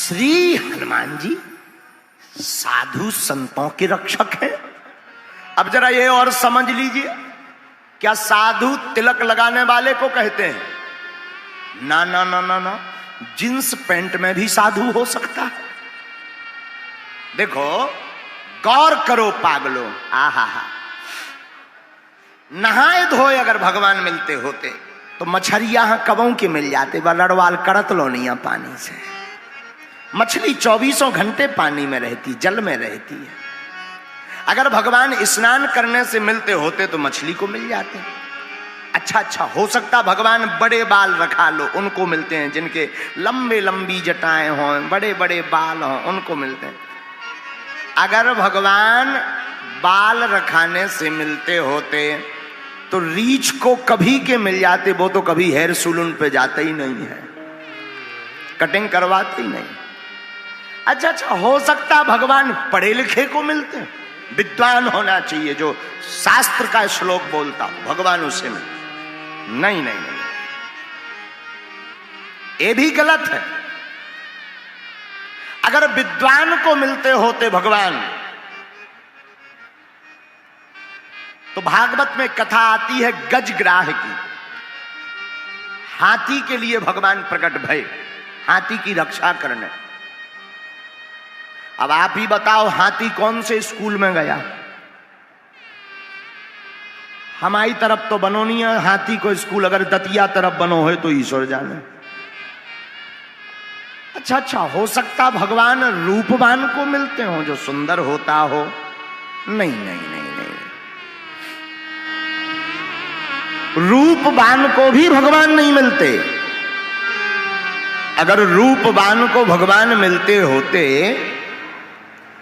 श्री हनुमान जी साधु संतों के रक्षक हैं। अब जरा ये और समझ लीजिए, क्या साधु तिलक लगाने वाले को कहते हैं? ना ना ना ना ना, जींस पैंट में भी साधु हो सकता है। देखो, गौर करो पागलो, आहा हा, नहाए धोए अगर भगवान मिलते होते तो मछरिया कबों के मिल जाते, लड़वाल करत लो नहीं पानी से। मछली 24 घंटे पानी में रहती, जल में रहती है। अगर भगवान स्नान करने से मिलते होते तो मछली को मिल जाते। अच्छा, हो सकता भगवान बड़े बाल रखा लो, उनको मिलते हैं। जिनके लंबे लंबी जटाएं हों, बड़े बड़े बाल हों, उनको मिलते हैं। अगर भगवान बाल रखाने से मिलते होते तो रीछ को कभी के मिल जाते। वो तो कभी हेयर सैलून पे जाते ही नहीं है, कटिंग करवाते ही नहीं। अच्छा, हो सकता भगवान पढ़े लिखे को मिलते हैं। विद्वान होना चाहिए, जो शास्त्र का श्लोक बोलता हो, भगवान उसे में नहीं, ये भी गलत है। अगर विद्वान को मिलते होते भगवान, तो भागवत में कथा आती है गजग्राह की। हाथी के लिए भगवान प्रकट भय, हाथी की रक्षा करने। अब आप ही बताओ, हाथी कौन से स्कूल में गया? हमारी तरफ तो बनो नहीं है हाथी को स्कूल, अगर दतिया तरफ बनो है तो ईश्वर जाने। अच्छा, हो सकता भगवान रूपवान को मिलते हो, जो सुंदर होता हो। नहीं, रूपवान को भी भगवान नहीं मिलते। अगर रूपवान को भगवान मिलते होते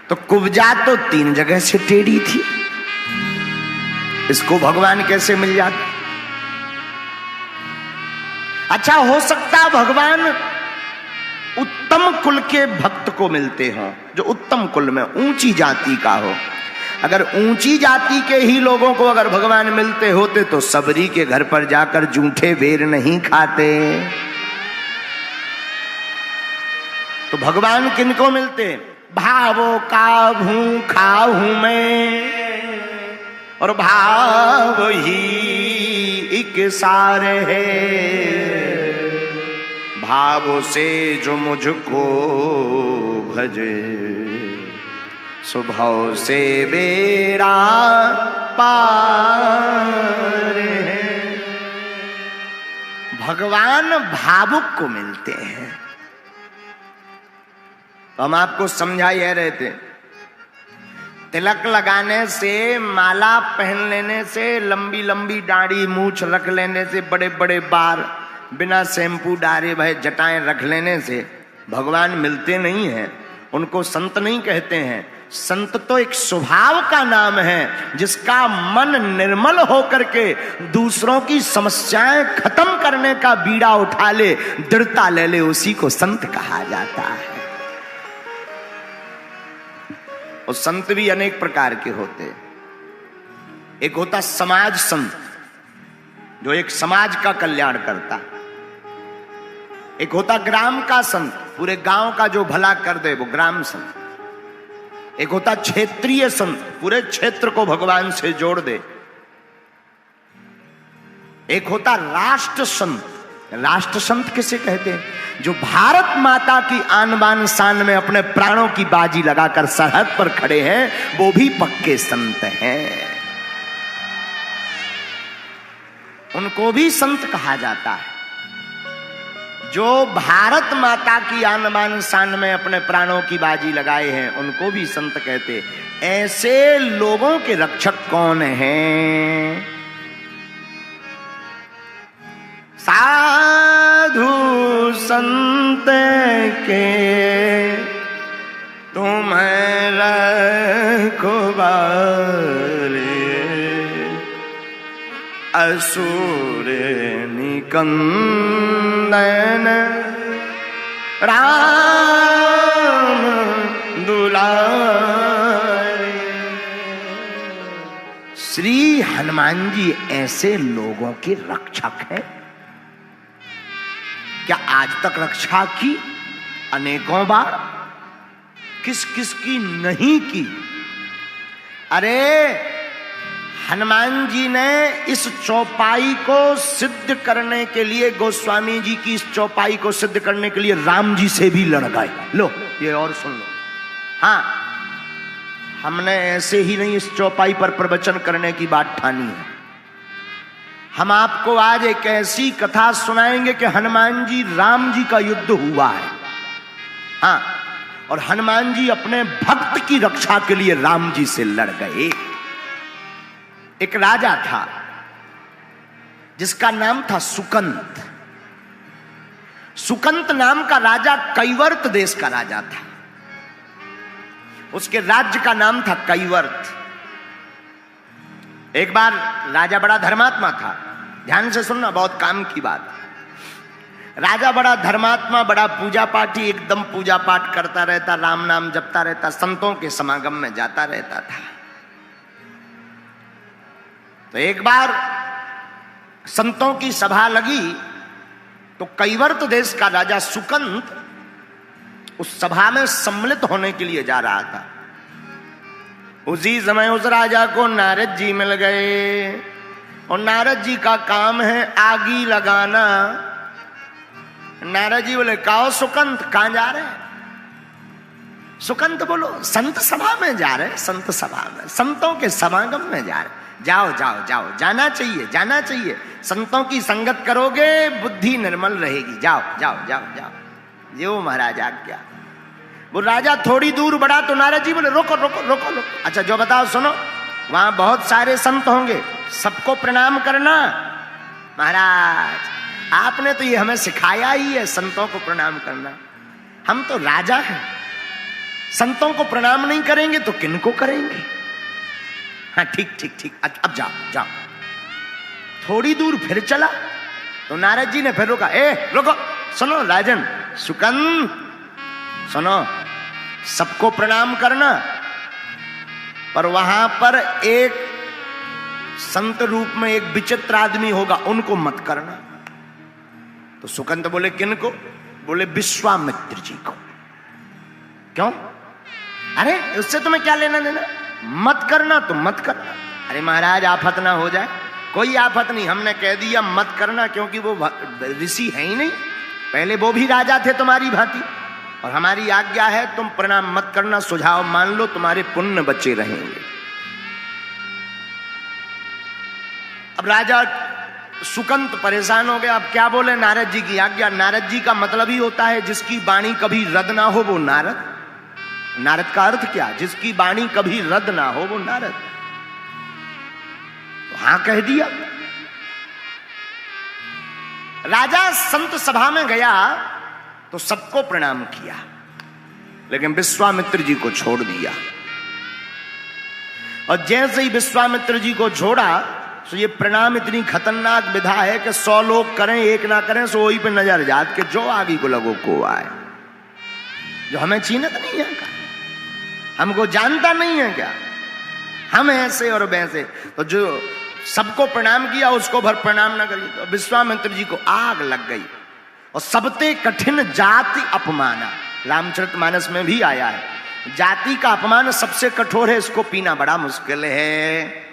तो कुब्जा तो 3 जगह से टेढ़ी थी, इसको भगवान कैसे मिल जाते? अच्छा, हो सकता भगवान उत्तम कुल के भक्त को मिलते हों, जो उत्तम कुल में ऊंची जाति का हो। अगर ऊंची जाति के ही लोगों को अगर भगवान मिलते होते तो सबरी के घर पर जाकर जूठे बेर नहीं खाते। तो भगवान किनको मिलते? भावों का भूखा हूं मैं और भाव ही एक सार है। भाव से जो मुझको भजे, स्वभाव से बेड़ा पार है। भगवान भावुक को मिलते हैं। तो हम आपको समझा ही रहे थे, तिलक लगाने से, माला पहन लेने से, लंबी लंबी दाढ़ी मूछ रख लेने से, बड़े बड़े बाल, बिना शैम्पू डारे भय जटाएं रख लेने से भगवान मिलते नहीं हैं। उनको संत नहीं कहते हैं। संत तो एक स्वभाव का नाम है, जिसका मन निर्मल होकर के दूसरों की समस्याएं खत्म करने का बीड़ा उठा ले, दृढ़ता ले ले, उसी को संत कहा जाता है। और संत भी अनेक प्रकार के होते हैं। एक होता समाज संत, जो एक समाज का कल्याण करता। एक होता ग्राम का संत, पूरे गांव का जो भला कर दे, वो ग्राम संत। एक होता क्षेत्रीय संत, पूरे क्षेत्र को भगवान से जोड़ दे। एक होता राष्ट्र संत। राष्ट्र संत किसे कहते हैं? जो भारत माता की आन बान शान में अपने प्राणों की बाजी लगाकर सरहद पर खड़े हैं, वो भी पक्के संत हैं। उनको भी संत कहा जाता है। जो भारत माता की आन बान शान में अपने प्राणों की बाजी लगाए हैं, उनको भी संत कहते। ऐसे लोगों के रक्षक कौन हैं? साधु संत के तुम्हें रखवारे, असुर निकंदन राम दुलारे। श्री हनुमान जी ऐसे लोगों के रक्षक हैं। क्या आज तक रक्षा की? अनेकों बार, किस किस की नहीं की। अरे हनुमान जी ने इस चौपाई को सिद्ध करने के लिए, गोस्वामी जी की इस चौपाई को सिद्ध करने के लिए राम जी से भी लड़ गए। लो ये और सुन लो। हाँ, हमने ऐसे ही नहीं इस चौपाई पर प्रवचन करने की बात ठानी है। हम आपको आज एक ऐसी कथा सुनाएंगे कि हनुमान जी राम जी का युद्ध हुआ है। हाँ, और हनुमान जी अपने भक्त की रक्षा के लिए राम जी से लड़ गए। एक राजा था जिसका नाम था सुकंत। सुकंत नाम का राजा कैवर्त देश का राजा था। उसके राज्य का नाम था कैवर्त। एक बार राजा बड़ा धर्मात्मा था। ध्यान से सुनना, बहुत काम की बात। राजा बड़ा धर्मात्मा, बड़ा पूजा पाठी, एकदम पूजा पाठ करता रहता, राम नाम जपता रहता, संतों के समागम में जाता रहता था। तो एक बार संतों की सभा लगी तो कैवर्त देश का राजा सुकंत उस सभा में सम्मिलित होने के लिए जा रहा था। उसी समय उस राजा को नारद जी मिल गए और नारद जी का काम है आगी लगाना। नारद जी बोले, काओ सुकंत, कहां जा रहे हैं? सुकंत बोलो, संत सभा में जा रहे, संत सभा में, संतों के समागम में जा रहे। जाओ जाओ जाओ, जाना चाहिए, जाना चाहिए। संतों की संगत करोगे बुद्धि निर्मल रहेगी। जाओ जाओ जाओ जाओ। जो महाराज आज्ञा। वो राजा थोड़ी दूर बढ़ा तो नारद जी बोले, रोको रोको रोको रोको। अच्छा जो बताओ, सुनो, वहां बहुत सारे संत होंगे, सबको प्रणाम करना। महाराज आपने तो ये हमें सिखाया ही है, संतों को प्रणाम करना। हम तो राजा हैं, संतों को प्रणाम नहीं करेंगे तो किनको करेंगे? हाँ ठीक ठीक ठीक, अब जाओ जाओ। थोड़ी दूर फिर चला तो नारद जी ने फिर रोका। रुको, सुनो राजन सुकंत, सुनो, सबको प्रणाम करना, पर वहां पर एक संत रूप में एक विचित्र आदमी होगा, उनको मत करना। तो सुकंत बोले, किनको? बोले विश्वामित्र जी को। क्यों? अरे उससे तुम्हें क्या लेना देना? मत करना तो मत करना। अरे महाराज आफत ना हो जाए। कोई आफत नहीं, हमने कह दिया मत करना, क्योंकि वो ऋषि है ही नहीं। पहले वो भी राजा थे तुम्हारी भांति, और हमारी आज्ञा है तुम प्रणाम मत करना। सुझाव मान लो, तुम्हारे पुण्य बचे रहेंगे। अब राजा सुकंत परेशान हो गया। अब क्या बोले? नारद जी की आज्ञा। नारद जी का मतलब ही होता है जिसकी वाणी कभी रद्द ना हो वो नारद। नारद का अर्थ क्या? जिसकी वाणी कभी रद्द ना हो वो नारद। तो हां कह दिया। राजा संत सभा में गया तो सबको प्रणाम किया, लेकिन विश्वामित्र जी को छोड़ दिया। और जैसे ही विश्वामित्र जी को छोड़ा तो ये प्रणाम इतनी खतरनाक विधा है कि 100 लोग करें, एक ना करें, सो वही पे नजर जात के जो आगे को लगो को आए। जो हमें चीनत नहीं है क्या? हमको जानता नहीं है क्या? हम ऐसे और वैसे। तो जो सबको प्रणाम किया उसको भर प्रणाम ना करिए। तो विश्वामित्र जी को आग लग गई। और सबते कठिन जाति अपमाना, रामचरितमानस में भी आया है, जाति का अपमान सबसे कठोर है, इसको पीना बड़ा मुश्किल है।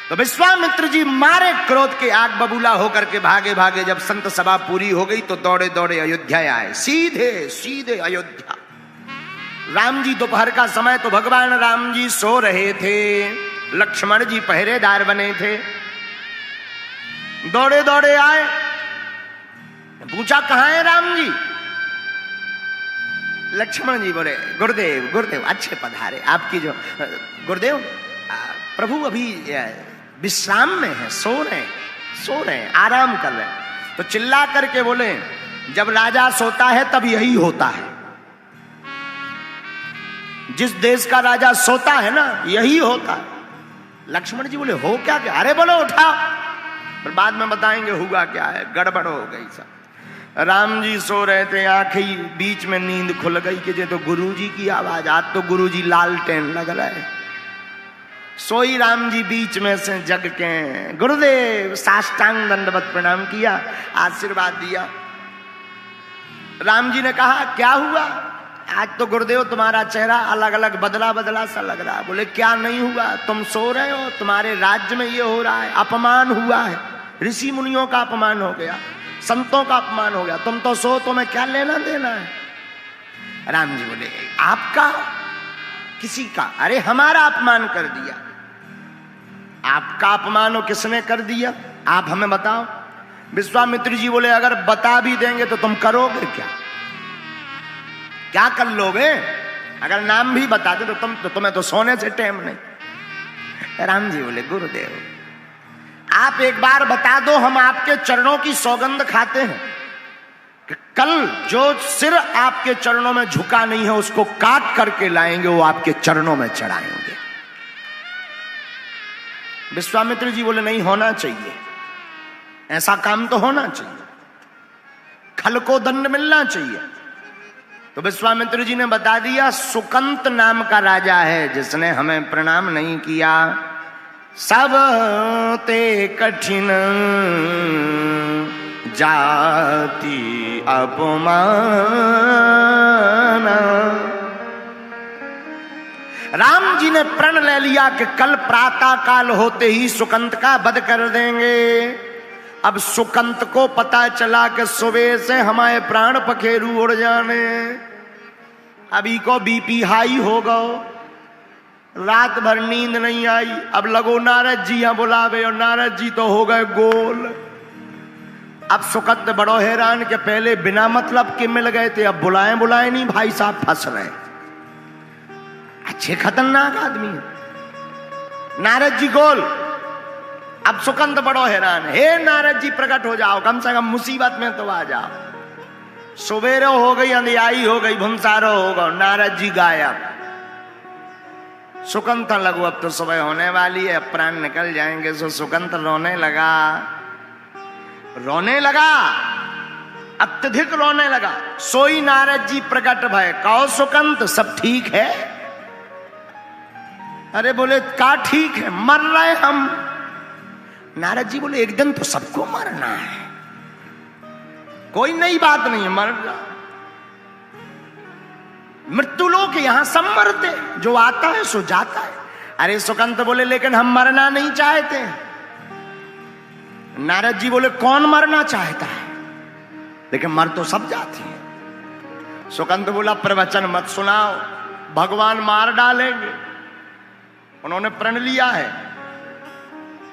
तो विश्वामित्र जी मारे क्रोध के आग बबूला होकर के भागे भागे। जब संत सभा पूरी हो गई तो दौड़े दौड़े अयोध्या आए, सीधे सीधे अयोध्या। राम जी दोपहर का समय, तो भगवान राम जी सो रहे थे, लक्ष्मण जी पहरेदार बने थे। दौड़े दौड़े आए, पूछा कहां है राम जी? लक्ष्मण जी बोले, गुरुदेव गुरुदेव अच्छे पधारे। आपकी जो गुरुदेव प्रभु अभी विश्राम में है, सो रहे हैं, आराम कर रहे हैं। तो चिल्ला करके बोले, जब राजा सोता है तब यही होता है। जिस देश का राजा सोता है ना, यही होता है। लक्ष्मण जी बोले, हो क्या क्या? अरे बोलो उठाओ, फिर बाद में बताएंगे हुआ क्या है। गड़बड़ हो गई सब। राम जी सो रहे थे, आंखें बीच में नींद खुल गई कि ये तो गुरुजी की आवाज। आज तो गुरुजी लालटेन लग रहा है। सोई राम जी बीच में से जग के, गुरुदेव साष्टांग दंडवत प्रणाम किया, आशीर्वाद दिया। राम जी ने कहा क्या हुआ, आज तो गुरुदेव तुम्हारा चेहरा अलग अलग बदला बदला सा लग रहा है। बोले क्या नहीं हुआ, तुम सो रहे हो, तुम्हारे राज्य में ये हो रहा है, अपमान हुआ है, ऋषि मुनियों का अपमान हो गया, संतों का अपमान हो गया, तुम तो सो, तुम्हें क्या लेना देना है। राम जी बोले आपका किसी का, अरे हमारा अपमान कर दिया। आपका अपमान हो किसने कर दिया, आप हमें बताओ। विश्वामित्र जी बोले अगर बता भी देंगे तो तुम करोगे क्या, क्या कर लोगे, अगर नाम भी बता दे तो तुम्हें तो सोने से टाइम नहीं। राम जी बोले गुरुदेव आप एक बार बता दो, हम आपके चरणों की सौगंध खाते हैं कि कल जो सिर आपके चरणों में झुका नहीं है उसको काट करके लाएंगे, वो आपके चरणों में चढ़ाएंगे। विश्वामित्र जी बोले नहीं होना चाहिए, ऐसा काम तो होना चाहिए, खल को दंड मिलना चाहिए। तो विश्वामित्र जी ने बता दिया सुकंत नाम का राजा है जिसने हमें प्रणाम नहीं किया, सब ते कठिन जाति अपमान। राम जी ने प्रण ले लिया कि कल प्रातः काल होते ही सुकंत का वध कर देंगे। अब सुकंत को पता चला कि सुबह से हमारे प्राण पखेरु उड़ जाने, अभी को बीपी हाई हो गो, रात भर नींद नहीं आई। अब लगो नारद जी यहाँ बुलावे और नारद जी तो हो गए गोल। अब सुकंत बड़ो हैरान के पहले बिना मतलब के मिल गए थे, अब बुलाए बुलाए नहीं भाई साहब फंस रहे, अच्छे खतरनाक आदमी। नारद जी गोल। अब सुकंत बड़ो हैरान, हे नारद जी प्रकट हो जाओ, कम से कम मुसीबत में तो आ जाओ। सुबेरे हो गई, अंधियाई हो गई, भुंसारो हो गए, नारद जी गायब। सुकंत लगो अब तो सुबह होने वाली है, प्राण निकल जाएंगे। सो सुकंत रोने लगा, रोने लगा, अत्यधिक रोने लगा। सोई नारद जी प्रकट भय, कहो सुकंत सब ठीक है। अरे बोले का ठीक है, मर रहे हम। नारद जी बोले एक दिन तो सबको मरना है, कोई नई बात नहीं है, मर जा। मृत्यु लोक यहां सब मरते, जो आता है सो जाता है। अरे सुकंत बोले लेकिन हम मरना नहीं चाहते। नारद जी बोले कौन मरना चाहता है, लेकिन मर तो सब जाते हैं। सुकंत बोला प्रवचन मत सुनाओ, भगवान मार डालेंगे। उन्होंने प्रण लिया है,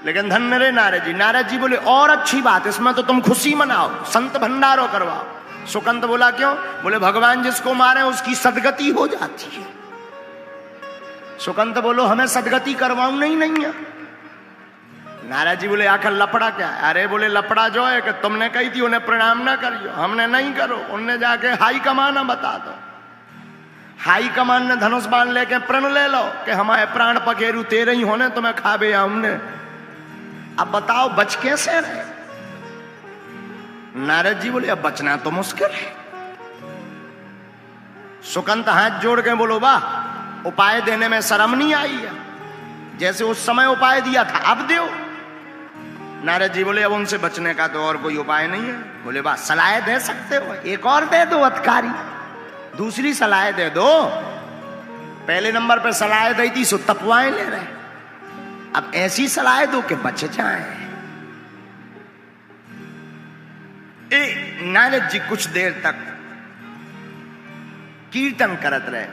लेकिन धन्य रे नारद जी। नारद जी बोले और अच्छी बात, इसमें तो तुम खुशी मनाओ, संत भंडारो करवाओ। सुकंत बोला क्यों, बोले भगवान जिसको मारे उसकी सदगति हो जाती है। सुकंत बोलो हमें सदगति करवाऊं नहीं है। नारद जी बोले आखिर लपड़ा क्या है। अरे बोले लपड़ा जो है कि तुमने कही थी उन्हें प्रणाम ना करियो, हमने नहीं करो, उनने जाके हाई कमान बता दो। हाई कमान ने धनुष बाण लेके प्रण ले लो कि हमारे प्राण पखेरु तेरे ही होने, तुम्हें खाबे हमने। अब बताओ बच कैसे रहे। नारद जी बोले अब बचना तो मुश्किल है। सुकंत हाथ जोड़ के बोलो वाह, उपाय देने में शर्म नहीं आई है, जैसे उस समय उपाय दिया था अब दो। नारद जी बोले अब उनसे बचने का तो और कोई उपाय नहीं है। बोले वाह सलाह दे सकते हो, एक और दे दो अधिकारी, दूसरी सलाह दे दो। पहले नंबर पे सलाह दी थी सो तपवाएं ले रहे, अब ऐसी सलाह दो कि बच जाए। नारद जी कुछ देर तक कीर्तन करत रहे,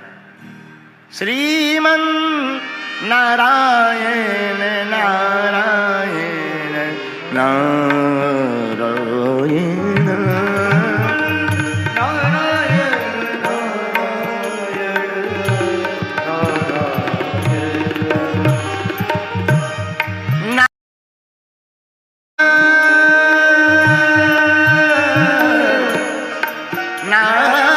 श्रीमन नारायण नारायण नारायण नारायण नारायण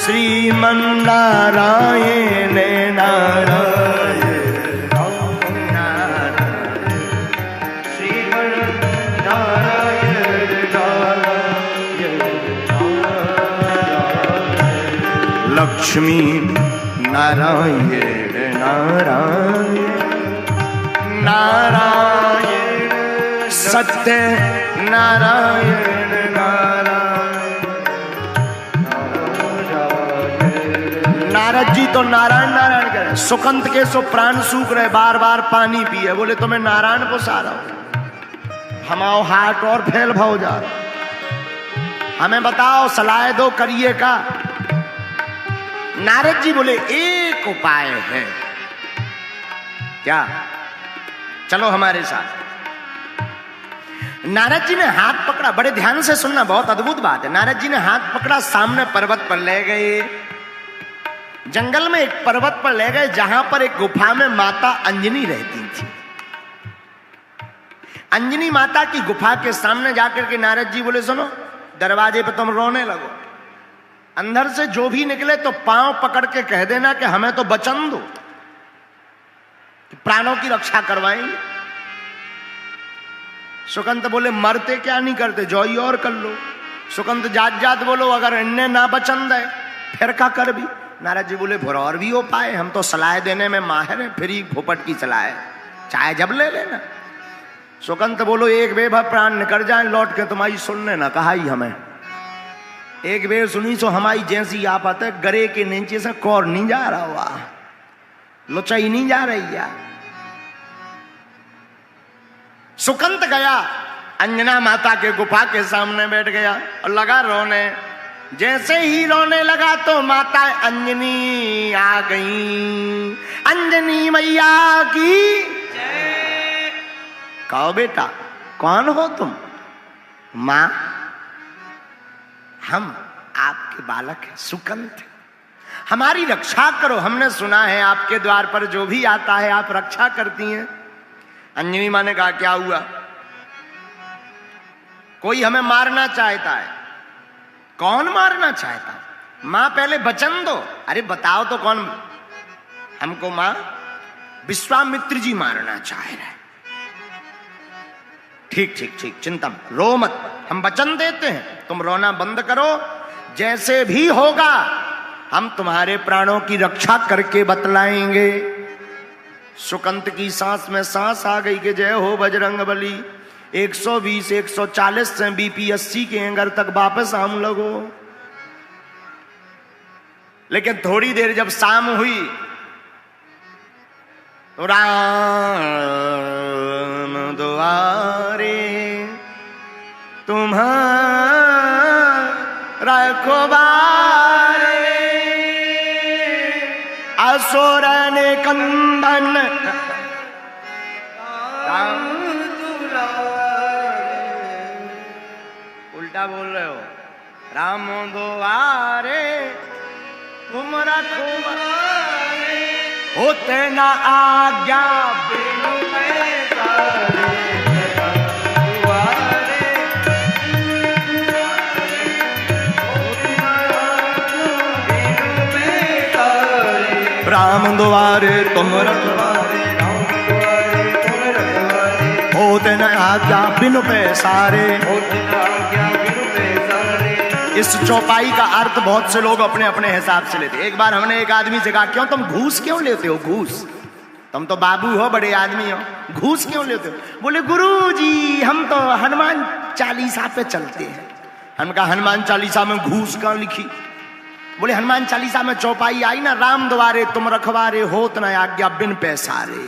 श्रीमन नारायण नारायण लक्ष्मी नारायण नारायण नारायण सत्य नारायण नारायण। नारद जी तो नारायण नारायण कह रहे, सुकंत के सो प्राण सूख रहे, बार बार पानी पिए, बोले तुम्हें नारायण को सारा हमाओ हाट और फैल भाव जा रहा, हमें बताओ सलाह दो करिए का। नारद जी बोले एक उपाय है। क्या? चलो हमारे साथ। नारद जी ने हाथ पकड़ा, बड़े ध्यान से सुनना, बहुत अद्भुत बात है। नारद जी ने हाथ पकड़ा, सामने पर्वत पर ले गए, जंगल में एक पर्वत पर ले गए जहां पर एक गुफा में माता अंजनी रहती थी। अंजनी माता की गुफा के सामने जाकर के नारद जी बोले सुनो, दरवाजे पे तुम रोने लगो, अंदर से जो भी निकले तो पांव पकड़ के कह देना कि हमें तो वचन दो, प्राणों की रक्षा करवाएंगे। सुकंत बोले मरते क्या नहीं करते, जो ही और कर लो। सुकंत जात जात बोलो, अगर इन्हें ना वचन दे फिर का कर भी। नारद जी बोले फिर और भी उपाय, हम तो सलाह देने में माहिर हैं, फिर ही भोपट की सलाह है, चाहे जब ले लेना। सुकंत बोलो एक बेभा प्राण निकल जाए लौट के तुम्हारी सुनने ना कहा ही हमें, एक बेर सुनी सो हमारी जैसी आफत है, गरे के नीचे से कौर नहीं जा रहा हुआ, लुचाई नहीं जा रही है। सुकंत गया अंजना माता के गुफा के सामने बैठ गया और लगा रोने। जैसे ही रोने लगा तो माता अंजनी आ गई। अंजनी मैया की जय। कहो बेटा कौन हो तुम? मां हम आपके बालक हैं सुकंत, हमारी रक्षा करो, हमने सुना है आपके द्वार पर जो भी आता है आप रक्षा करती हैं। अंजनी मां ने कहा क्या हुआ? कोई हमें मारना चाहता है। कौन मारना चाहता? मां पहले वचन दो। अरे बताओ तो कौन? हमको मां विश्वामित्र जी मारना चाह रहे हैं। ठीक ठीक ठीक, चिंता मत, रो मत, हम वचन देते हैं, तुम रोना बंद करो, जैसे भी होगा हम तुम्हारे प्राणों की रक्षा करके बतलाएंगे। सुकंत की सांस में सांस आ गई कि जय हो बजरंगबली। 120 140 से बीपी 80 के एंगर तक वापस हम लगो। लेकिन थोड़ी देर जब शाम हुई तो राम द्वारे तुम्हारा रखवारे असुर ने कंदन। उल्टा बोल रहे हो। राम द्वारे तुम रखवारे होते ना आज्ञा बिनु पैसारे। राम द्वारे तुम रखवारे, होते न आज्ञा बिनु पैसारे। इस चौपाई का अर्थ बहुत से लोग अपने अपने हिसाब से लेते। एक बार हमने एक आदमी से कहा क्यों तुम घूस क्यों लेते हो? घूस, तुम तो बाबू हो, बड़े आदमी हो, घूस क्यों लेते हो? बोले गुरुजी हम तो हनुमान चालीसा पे चलते हैं। हम कहा हनुमान चालीसा में घूस कहाँ लिखी? बोले हनुमान चालीसा में चौपाई आई ना, राम द्वारे तुम रखवारे होत न आज्ञा बिन पैसारे।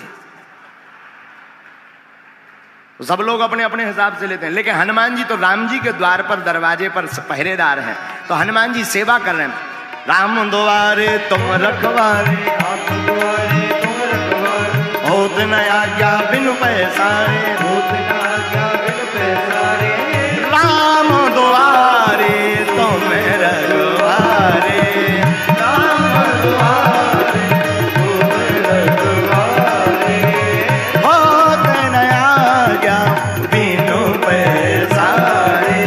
तो सब लोग अपने अपने हिसाब से लेते हैं, लेकिन हनुमान जी तो राम जी के द्वार पर दरवाजे पर पहरेदार हैं, तो हनुमान जी सेवा कर रहे हैं। राम द्वारे तुम रखवारे होत न आज्ञा बिनु पैसारे, होत न आज्ञा बिनु पैसारे। राम द्वारे तुम रखवारे, राम द्वारे तुम रखवारे होत न आज्ञा बिनु पैसारे,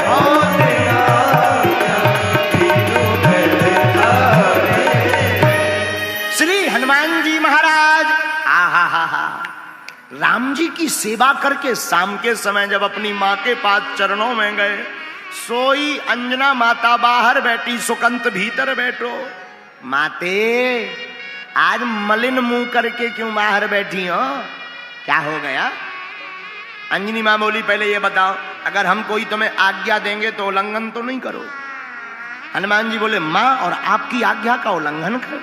होत न आज्ञा बिनु पैसारे। श्री हनुमान जी महाराज राम जी की सेवा करके शाम के समय जब अपनी मां के पास चरणों में गए, सोई अंजना माता बाहर बैठी, सुकंत भीतर बैठो। माते आज मलिन मुंह करके क्यों बाहर बैठी हो, क्या हो गया? अंजनी मां बोली पहले ये बताओ, अगर हम कोई तुम्हें आज्ञा देंगे तो उल्लंघन तो नहीं करो? हनुमान जी बोले मां और आपकी आज्ञा का उल्लंघन कर?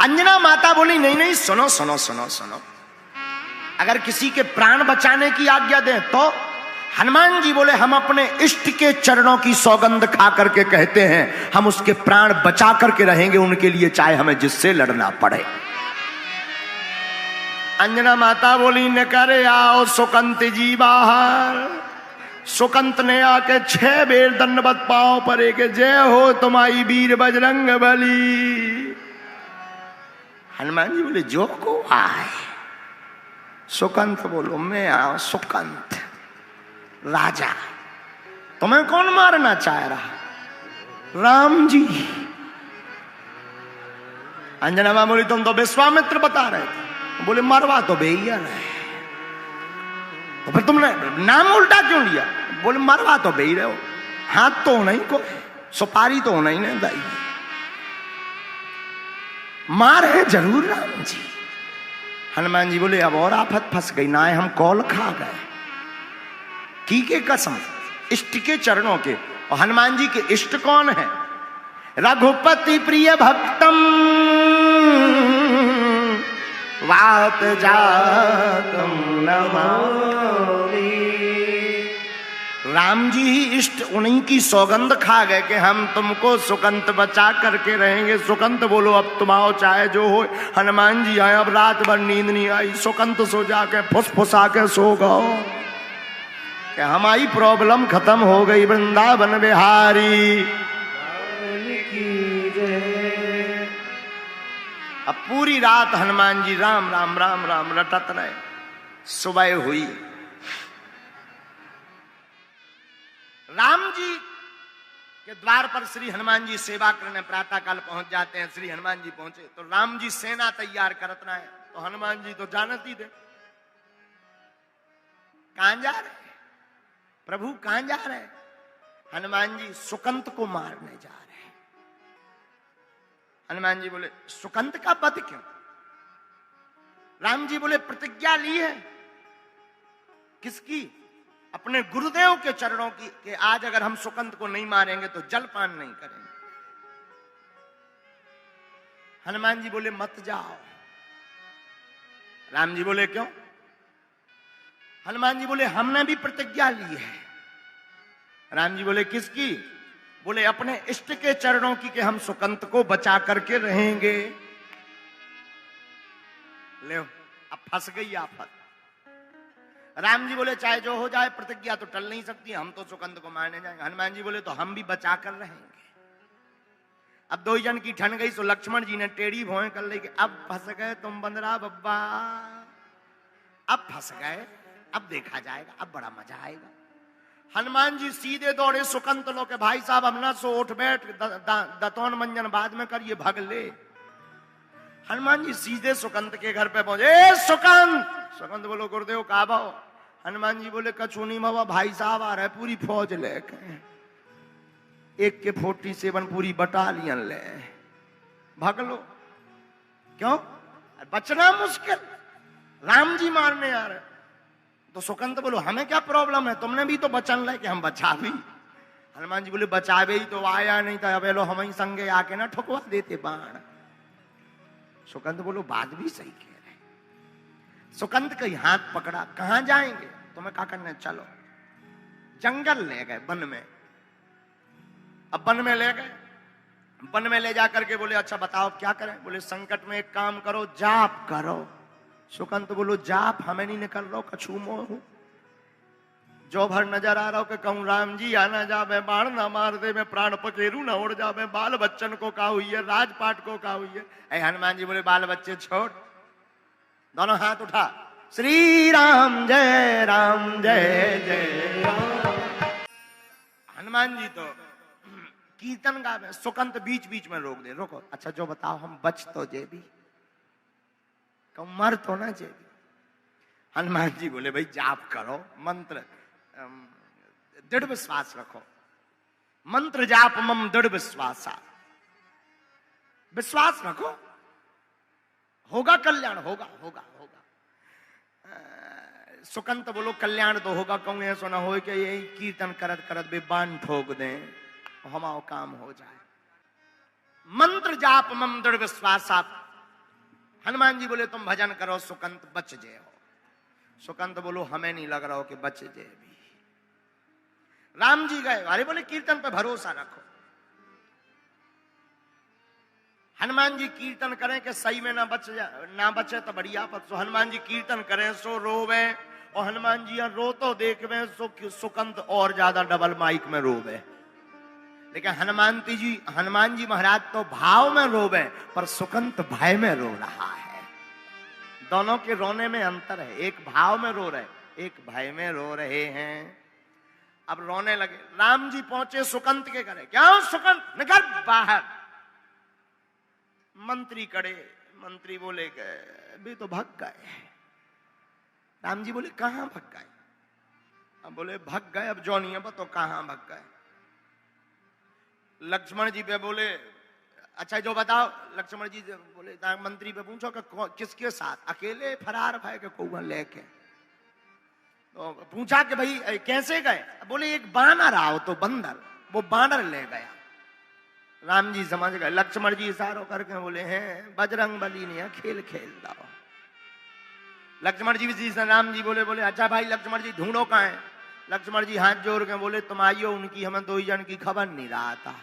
अंजना माता बोली नहीं नहीं, सुनो सुनो सुनो सुनो, अगर किसी के प्राण बचाने की आज्ञा दें तो? हनुमान जी बोले हम अपने इष्ट के चरणों की सौगंध खा करके कहते हैं हम उसके प्राण बचा करके रहेंगे उनके लिए, चाहे हमें जिससे लड़ना पड़े। अंजना माता बोली न करे आओ सुकंत जी बाहर। सुकंत ने आके 6 बेर दंडवत पांव परे के जय हो तुम्हारी वीर बजरंग बली। हनुमान जी बोले जो को आए। सुकंत बोलो मैं आओ सुकंत राजा, तुम्हें कौन मारना चाह रहा? राम जी। अंजना मां बोली तुम तो विश्वामित्र बता रहे थे। बोले मरवा तो भैया है, तो फिर तुमने नाम उल्टा क्यों लिया? बोले मरवा तो भई रहे हो, हाथ तो होना ही को, सुपारी तो होना ही नहीं दाई, मार है जरूर राम जी। हनुमान जी बोले अब और आफत फंस गई ना, हम कौल खा गए की के कसम इष्ट के चरणों के। और हनुमान जी के इष्ट कौन है? रघुपति प्रिय भक्तम वात जातम नमामि। राम जी ही इष्ट, उन्हीं की सौगंध खा गए कि हम तुमको सुकंत बचा करके रहेंगे। सुकंत बोलो अब तुम आओ चाहे जो हो। हनुमान जी आए, अब रात भर नींद नहीं आई। सुकंत सो जाके फुसफुसा के सो गओ कि हमारी प्रॉब्लम खत्म हो गई। वृंदावन बिहारी अब पूरी रात हनुमान जी राम राम राम राम रटत रहे। सुबह हुई, राम जी के द्वार पर श्री हनुमान जी सेवा करने प्रातः काल पहुंच जाते हैं। श्री हनुमान जी पहुंचे तो राम जी सेना तैयार करत रहे हैं। तो हनुमान जी तो जानत ही थे कहां जा रहे प्रभु, कहां जा रहे? हनुमान जी सुकंत को मारने जा रहे हैं। हनुमान जी बोले सुकंत का वध क्यों? राम जी बोले प्रतिज्ञा ली है। किसकी? अपने गुरुदेव के चरणों की कि आज अगर हम सुकंत को नहीं मारेंगे तो जलपान नहीं करेंगे। हनुमान जी बोले मत जाओ। राम जी बोले क्यों? हनुमान जी बोले हमने भी प्रतिज्ञा ली है। राम जी बोले किसकी? बोले अपने इष्ट के चरणों की कि हम सुकंत को बचा करके रहेंगे। ले अब फंस गई आफत। राम जी बोले चाहे जो हो जाए प्रतिज्ञा तो टल नहीं सकती, हम तो सुकंत को मारने जाएंगे। हनुमान जी बोले तो हम भी बचा कर रहेंगे। अब 2 जन की ठन गई। तो लक्ष्मण जी ने टेढ़ी भौं कर ली कि अब फंस गए तुम बंदरा बब्बा, अब फंस गए, अब देखा जाएगा, अब बड़ा मजा आएगा। हनुमान जी सीधे दौड़े सुकंत लो के भाई साहब हम ना सो, उठ बैठ, दतौन मंजन बाद में करिए, भग ले। हनुमान जी सीधे सुकंत के घर पे पहुंचे। सुकंत, सुकंत बोलो गुरुदेव का भाव? हनुमान जी बोले कछु नहीं बाबा, भाई साहब आ रहे पूरी फौज लेके, एक के 47 पूरी बटालियन ले, भाग लो। क्यों? बचना मुश्किल, राम जी मारने आ रहे। तो सुकंत बोलो हमें क्या प्रॉब्लम है, तुमने भी तो वचन ले कि हम बचा भी। हनुमान जी बोले बचावे ही तो आया नहीं था, अब लो हम ही संगे आके ना ठुकवा देते बाण। सुकंत बोलो बात भी सही कह रहे। सुकंत का हाथ पकड़ा, कहां जाएंगे? तुम्हें क्या करना है? चलो। जंगल ले गए, वन में। अब वन में ले गए, वन में ले जाकर के बोले अच्छा बताओ क्या करें? बोले संकट में एक काम करो, जाप करो। सुकंत बोलो जाप हमें नहीं निकल रहा, कछू मोह जो भर नजर आ रहा हो कि कहूं राम जी आना जावे, बाण ना मार दे, मैं प्राण पकेरू ना उड़ जावे, बाल बच्चन को का हुई है, राजपाट को का हुई है। ऐ हनुमान जी बोले बाल बच्चे छोड़, दोनों हाथ उठा, श्री राम जय जय राम। हनुमान जी तो कीर्तन गावे। सुकंत बीच बीच में रोक दे, रोको अच्छा जो बताओ हम बच तो जे भी, कहूं मर तो ना जे भी। हनुमान जी बोले भाई जाप करो, मंत्र दृढ़ विश्वास रखो। मंत्र जाप मम दृढ़ विश्वासा, विश्वास रखो, होगा कल्याण, होगा होगा होगा। सुकंत बोलो कल्याण तो होगा, कहूँ ऐसा ना हो कि यही कीर्तन करत करत भी बाण ठोक दें, हमारा काम हो जाए। मंत्र जाप मम दृढ़ विश्वासा। हनुमान जी बोले तुम भजन करो सुकंत बच जाए हो। सुकंत बोलो हमें नहीं लग रहा हो कि बच जाए भी। राम जी गए, अरे बोले कीर्तन पे भरोसा रखो। हनुमान जी कीर्तन करें कि सही में ना बचे तो बढ़िया, पर सो हनुमान जी कीर्तन करें सो रोवे, और हनुमान जी रो तो देखवे सो सुकंत और ज्यादा डबल माइक में रोवे। लेकिन हनुमान जी महाराज तो भाव में रोवे, पर सुकंत भय में रो रहा है। दोनों के रोने में अंतर है, एक भाव में रो रहे, एक भय में रो रहे हैं। अब रोने लगे। राम जी पहुंचे सुकंत के घरे, क्या सुकंत निकल बाहर। मंत्री कड़े, मंत्री बोले गए भी तो भाग गए। राम जी बोले कहां भाग गए? अब बोले भाग गए, अब जो नहीं है तो कहां भाग गए। लक्ष्मण जी पे बोले अच्छा जो बताओ। लक्ष्मण जी बोले मंत्री पे पूछो कि किसके साथ, अकेले फरार भाई के कौआ लेके। तो पूछा कि भाई कैसे गए? बोले एक बानर आओ तो बंदर, वो बानर ले गया। राम जी समझ गए। लक्ष्मण जी इशारों करके बोले हैं बजरंग बली ने खेल खेल दाओ। लक्ष्मण जी भी राम जी बोले अच्छा भाई लक्ष्मण जी ढूंढो कहाँ है? लक्ष्मण जी हाथ जोड़ के बोले तुम आइयो, उनकी हमें दो ही जन की खबर नहीं रहा था,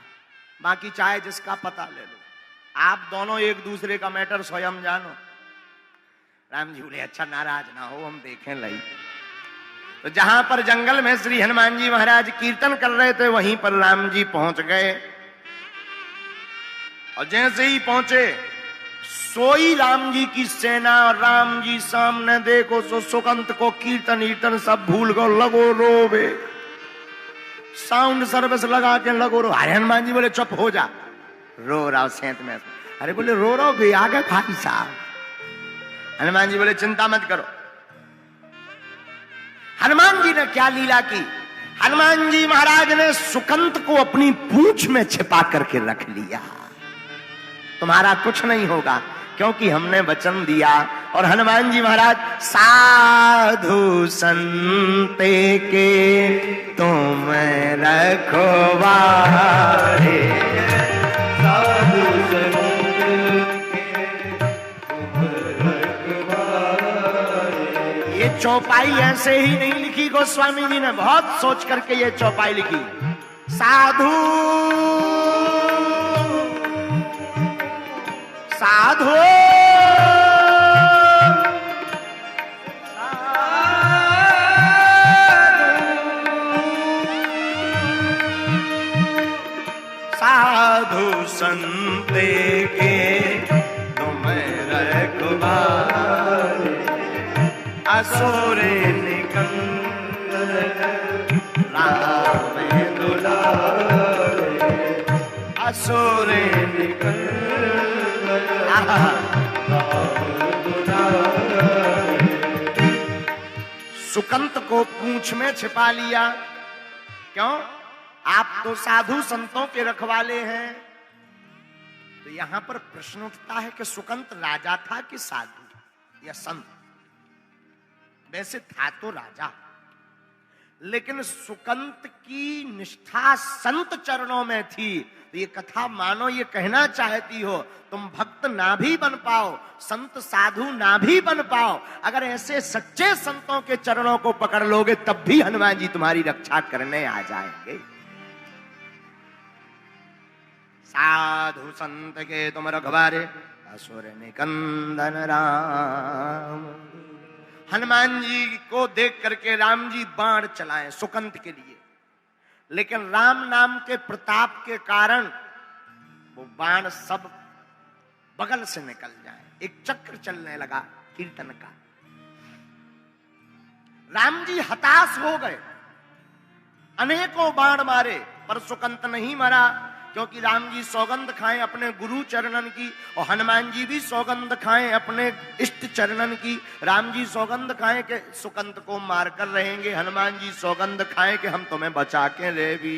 बाकी चाहे जिसका पता ले लो, आप दोनों एक दूसरे का मैटर स्वयं जानो। राम जी बोले अच्छा नाराज ना हो, हम देखें लई। तो जहां पर जंगल में श्री हनुमान जी महाराज कीर्तन कर रहे थे, वहीं पर राम जी पहुंच गए। और जैसे ही पहुंचे, सोई राम जी की सेना, और राम जी सामने देखो सो सुकंत को कीर्तन कीर्तन सब भूल गो, लगो रोवे, साउंड सर्विस लगा के लगो रो। अरे हनुमान जी बोले चुप हो जा, रो रहा सेंत में। अरे बोले रो रहा भी आगे भाई साहब। हनुमान जी बोले चिंता मत करो। हनुमान जी ने क्या लीला की? हनुमान जी महाराज ने सुकंत को अपनी पूंछ में छिपा करके रख लिया। तुम्हारा कुछ नहीं होगा, क्योंकि हमने वचन दिया। और हनुमान जी महाराज साधु संते के तुम रखवारे, साधु संते के तुम रखवारे। ये चौपाई ऐसे ही नहीं लिखी, गोस्वामी जी ने बहुत सोच करके ये चौपाई लिखी। साधु साधु साधु संते के तुम रखवारे, असुरे निकंदन राम दुलारे, असुरे निकंदन। सुकंत को पूंछ में छिपा लिया। क्यों? आप तो साधु संतों के रखवाले हैं। तो यहां पर प्रश्न उठता है कि सुकंत राजा था कि साधु या संत? वैसे था तो राजा, लेकिन सुकंत की निष्ठा संत चरणों में थी। तो ये कथा मानो ये कहना चाहती हो तुम भक्त ना भी बन पाओ, संत साधु ना भी बन पाओ, अगर ऐसे सच्चे संतों के चरणों को पकड़ लोगे तब भी हनुमान जी तुम्हारी रक्षा करने आ जाएंगे। साधु संत के तुम रखवारे, असुर निकंदन राम। हनुमान जी को देख करके राम जी बाण चलाए सुकंत के लिए, लेकिन राम नाम के प्रताप के कारण वो बाण सब बगल से निकल जाए। एक चक्र चलने लगा कीर्तन का। राम जी हताश हो गए, अनेकों बाण मारे पर सुकंत नहीं मरा। क्योंकि राम जी सौगंध खाएं अपने गुरु चरणन की और हनुमान जी भी सौगंध खाएं अपने इष्ट चरणन की। राम जी सौगंध खाएं कि सुकंत को मार कर रहेंगे, हनुमान जी सौगंध खाएं कि हम तुम्हें बचा के ले भी।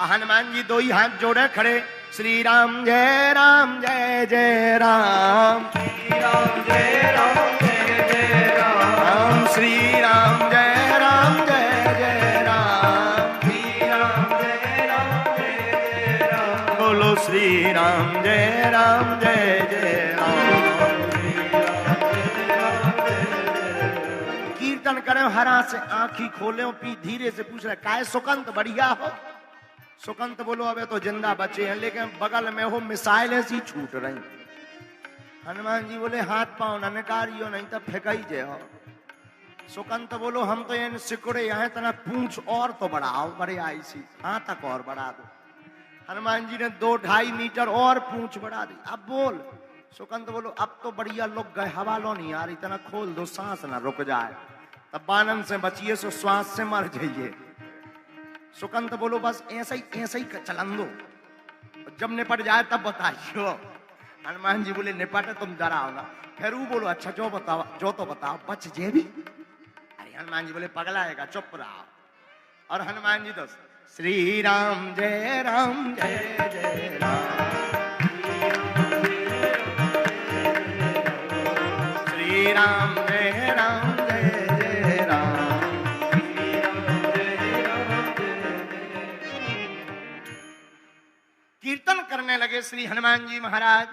हनुमान जी दो ही हाथ जोड़े खड़े, श्री राम जय राम जय जय राम, श्री राम जय राम जय जय राम, श्री राम जय राम जय जय राम, श्री राम जय राम जय जय राम, बोलो श्री राम जय राम जय जय राम। कीर्तन करें हरा से आंखी खोले, पी धीरे से पूछ रहे काय सुकंत बढ़िया हो। सुकंत बोलो अबे तो जिंदा बचे हैं, लेकिन बगल में हो मिसाइल ऐसी छूट रही। हनुमान जी बोले हाथ पांव न निकारियो नहीं तो फेंकाई जे हो। सुकंत बोलो हम तो ये सिकुड़े यहाँ तना पूंछ और तो बढ़ाओ, बड़े आई सी हाथ तक और बढ़ा दो। हनुमान जी ने 2-2.5 मीटर और पूंछ बढ़ा दी। अब बोल। सुकंत बोलो अब तो बढ़िया लोग गए, हवा लो नहीं आ रही, तना खोल दो सांस ना रुक जाए, तब बानन से बचिए सो श्वास से मर जाइए। सुकंत बोलो बस ऐसा ही चलन दो, जब निपट जाए तब बताइयो। हनुमान जी बोले निपटे तुम डराओ ना। फिर वो बोलो अच्छा जो बताओ, जो तो बताओ बच जे भी। अरे हनुमान जी बोले पगलाएगा चुप रहो। और हनुमान जी तो श्री राम जय राम जय जय राम, श्री राम जय राम जय जय राम। कीर्तन करने लगे श्री हनुमान जी महाराज,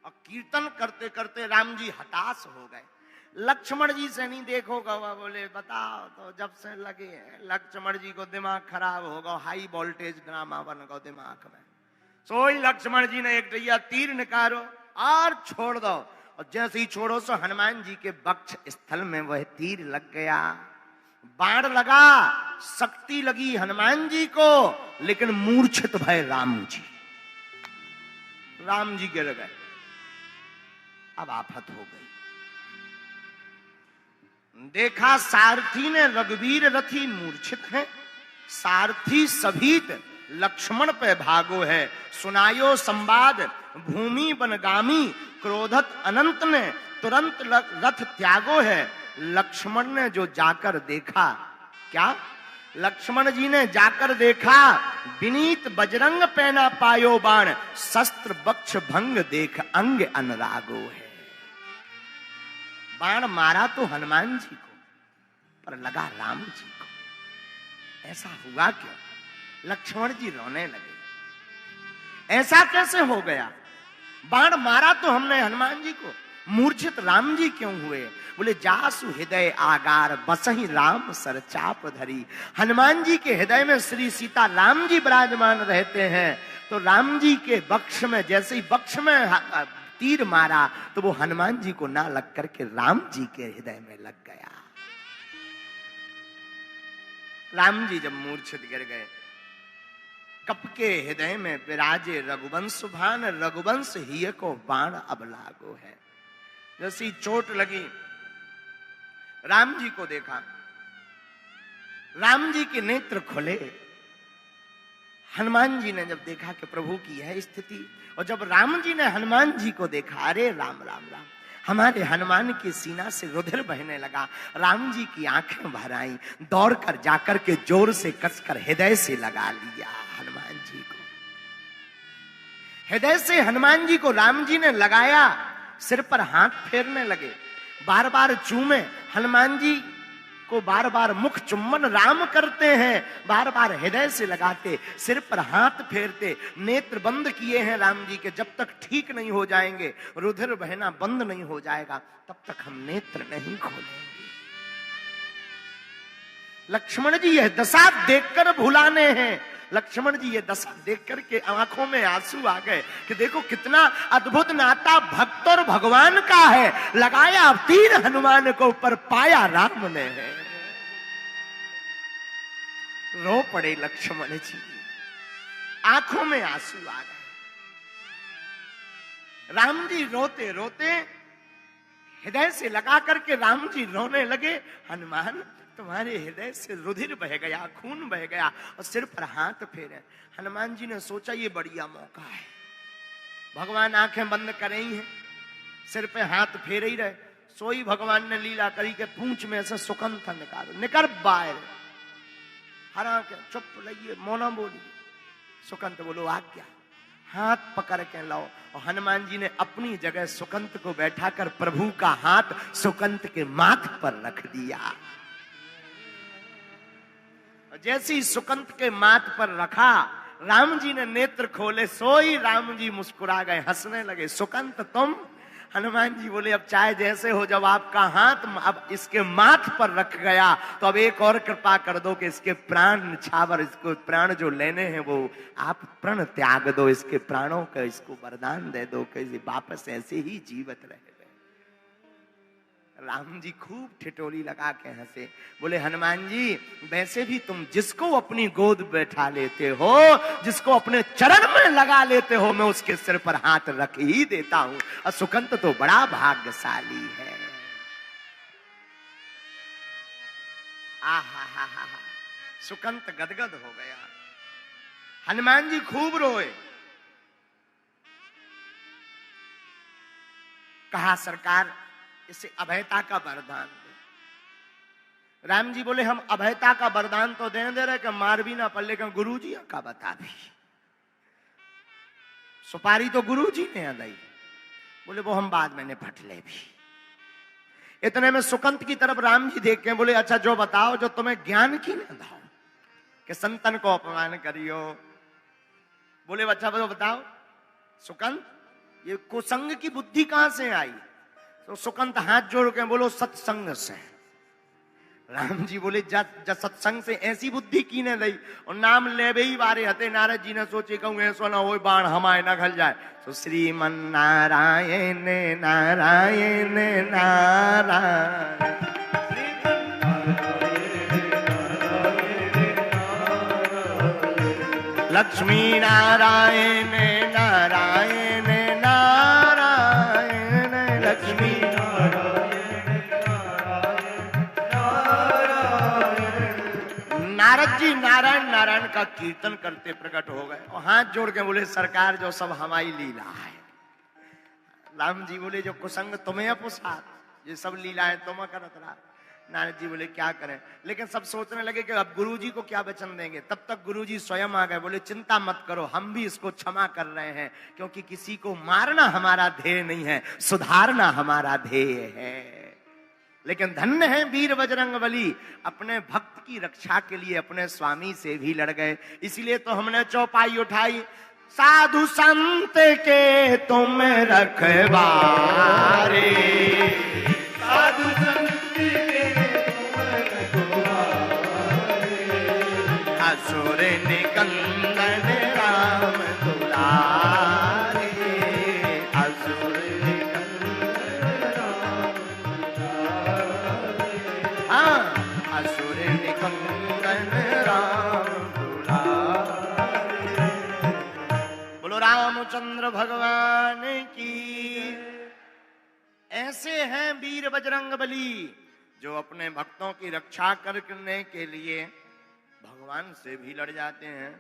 और कीर्तन करते करते राम जी हताश हो गए। लक्ष्मण जी से नहीं देखोगा, वह बोले बताओ तो जब से लगे हैं। लक्ष्मण जी को दिमाग खराब होगा, हाई वोल्टेज ड्रामा बन गो दिमाग में। सोई लक्ष्मण जी ने एक दैया तीर निकालो और छोड़ दो, और जैसे ही छोड़ो सो हनुमान जी के वक्ष स्थल में वह तीर लग गया। बाण लगा, शक्ति लगी हनुमान जी को, लेकिन मूर्छित भय राम जी। राम जी गिर गए। अब आफत हो गई। देखा सारथी ने रघुवीर रथी मूर्छित है, सारथी सभीत लक्ष्मण पे भागो है। सुनायो संवाद भूमि बनगामी, क्रोधत अनंत ने तुरंत रथ त्यागो है। लक्ष्मण ने जो जाकर देखा, क्या लक्ष्मण जी ने जाकर देखा, विनीत बजरंग पहना पायो बाण, शस्त्र बक्ष भंग देख अंग अनुरागो है। बाण मारा तो हनुमान जी को, पर लगा राम जी को। ऐसा हुआ क्यों? लक्ष्मण जी रोने लगे। ऐसा कैसे हो गया? बाण मारा तो हमने हनुमान जी को, मूर्छित राम जी क्यों हुए? बोले जासु हृदय आगार बसहि राम सर चाप धरी। हनुमान जी के हृदय में श्री सीता राम जी विराजमान रहते हैं, तो राम जी के वक्ष में जैसे ही वक्ष में तीर मारा तो वो हनुमान जी को ना लग करके राम जी के हृदय में लग गया। राम जी जब मूर्छित गिर गए, कप के हृदय में विराजे रघुवंश भान, रघुवंश ही को बाण अब लागो है। जैसी चोट लगी, राम जी को देखा, राम जी के नेत्र खुले। हनुमान जी ने जब देखा कि प्रभु की यह स्थिति, और जब राम जी ने हनुमान जी को देखा, अरे राम राम राम, हमारे हनुमान की सीना से रुधिर बहने लगा। राम जी की आंखें भर आई, दौड़कर जाकर के जोर से कसकर हृदय से लगा लिया हनुमान जी को। हृदय से हनुमान जी को राम जी ने लगाया, सिर पर हाथ फेरने लगे, बार बार चूमे। हनुमान जी को बार बार मुख चुम्बन राम करते हैं, बार बार हृदय से लगाते, सिर पर हाथ फेरते, नेत्र बंद किए हैं राम जी के। जब तक ठीक नहीं हो जाएंगे, रुधिर बहना बंद नहीं हो जाएगा, तब तक हम नेत्र नहीं खोलेंगे। लक्ष्मण जी यह दशा देखकर भुलाने हैं। लक्ष्मण जी ये दशा देख करके आंखों में आंसू आ गए कि देखो कितना अद्भुत नाता भक्त और भगवान का है। लगाया तीर हनुमान को, ऊपर पाया राम ने है। रो पड़े लक्ष्मण जी, आंखों में आंसू आ गए। राम जी रोते रोते हृदय से लगा करके राम जी रोने लगे। हनुमान तुम्हारे हृदय से रुधिर बह गया, खून बह गया और सिर पर हाथ फेरे। हनुमान जी ने सोचा ये बढ़िया मौका है। भगवान आंखें बंद करे ही हैं, सिर पे हाथ फेरे ही रहे। सोई भगवान ने लीला करी के पूंछ में से सुकंठ निकालो, निकर बाहर हरा के चुप रहिए, मौना बोलिए। सुकंठ बोलो आज्ञा। हाथ पकड़ के लाओ और हनुमान जी ने अपनी जगह सुकंठ को बैठाकर प्रभु का हाथ सुकंठ के माथ पर रख दिया। जैसे ही सुकंठ के माथ पर रखा, राम जी ने नेत्र खोले, सोई राम जी मुस्कुरा गए, हंसने लगे। सुकंठ तुम? हनुमान जी बोले अब चाहे जैसे हो, जब आपका हाथ अब इसके माथ पर रख गया तो अब एक और कृपा कर दो कि इसके प्राण निछावर, इसको प्राण जो लेने हैं वो आप प्रण त्याग दो, इसके प्राणों का इसको वरदान दे दो कि वापस ऐसे ही जीवित रहे। राम जी खूब ठिठोली लगा के हंसे, बोले हनुमान जी वैसे भी तुम जिसको अपनी गोद बैठा लेते हो, जिसको अपने चरण में लगा लेते हो, मैं उसके सिर पर हाथ रख ही देता हूं। और सुकंठ तो बड़ा भाग्यशाली है। आहा हा हा, सुकंठ गदगद हो गया। हनुमान जी खूब रोए। कहा सरकार इसे अभयता का वरदान दे। राम जी बोले हम अभयता का वरदान तो देने दे रहे कि मार भी ना पड़े, लेकिन गुरु जी का बता भी। सुपारी तो गुरु जी ने दी। बोले वो हम बाद में निपट ले भी। इतने में सुकंठ की तरफ राम जी देख के बोले अच्छा जो बताओ जो तुम्हें ज्ञान की न दाओ कि संतन को अपमान करियो। बोले अच्छा बताओ सुकंठ ये कुसंग की बुद्धि कहां से आई? तो सुकंठ हाथ जोड़ के बोलो सत्संग से। राम जी बोले जब सत्संग से ऐसी बुद्धि की ने दी और नाम ले ही बारे हते। नारद जी ने सोचे कहूं ऐसो ना हो बाण हमारे न घल जाए। तो श्रीमन नारायण नारायण नारायण, लक्ष्मी नारायण नारायण नारायण, लक्ष्मी नारद जी नारायण नारायण का कीर्तन करते प्रकट हो गए और हाथ जोड़ के बोले सरकार जो सब हमारी लीला है। राम जी बोले जो कुसंग तुम्हें अपुसात, ये सब लीलाएं तुम करत रहा। नारद जी बोले क्या करें, लेकिन सब सोचने लगे कि अब गुरुजी को क्या वचन देंगे। तब तक गुरुजी स्वयं आ गए, बोले चिंता मत करो हम भी इसको क्षमा कर रहे हैं, क्योंकि किसी को मारना हमारा ध्येय नहीं है, सुधारना हमारा ध्येय है। लेकिन धन्य है वीर बजरंगबली, अपने भक्त की रक्षा के लिए अपने स्वामी से भी लड़ गए। इसलिए तो हमने चौपाई उठाई, साधु संत के तुम रखवारे, साधु संत असुर निकंदन राम दुलारे, असुर निकंदन राम दुलारे, हाँ असुर निकंदन राम दुलारे। बोलो रामचंद्र भगवान की। ऐसे हैं वीर बजरंगबली जो अपने भक्तों की रक्षा करने के लिए भगवान से भी लड़ जाते हैं।